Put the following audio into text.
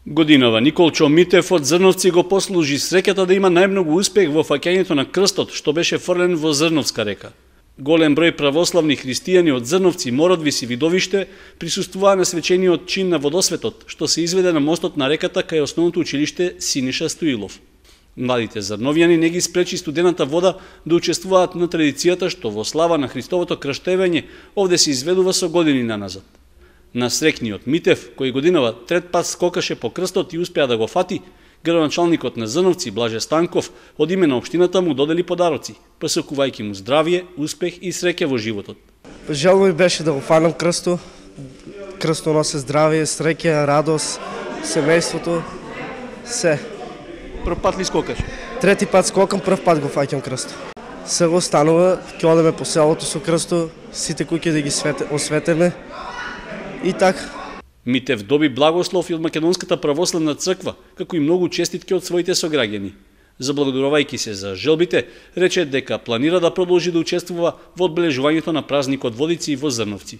Годинава Николчо Митев од Зрновци го послужи среќата да има најмногу успех во фаќањето на крстот што беше фрлен во Зрновска река. Голем број православни христијани од Зрновци, Мородвис и Видовиште присуствуваа на свечениот чин на водосветот, што се изведе на мостот на реката кај основното училиште Синиша Стоилов. Младите зрновјани не ги спречи студената вода да учествуваат на традицијата што во слава на Христовото крштевање овде се изведува со години наназад. На срекниот Митев, кој годинава трет пат скокаше по крстот и успеа да го фати, градоначалникот на Зрновци Блаже Станков од име на општината му додели подароци, посакувајќи му здравје, успех и среќа во животот. Желба ми беше да го фанам крсто. Крсто носи здравје, среќа, радост, семејството, се. Прв пат ли скокаш? Трети пат скокам, прв пат го фаќам крсто. Се го станува, ќе одеме по селото со крсто, сите куќи да ги осветеме и така. Митев доби благослов и од Македонската православна црква, како и многу честитки од своите сограѓани. Заблагодарувајќи се за желбите, рече дека планира да продолжи да учествува во одбележувањето на празникот Водици во Зрновци.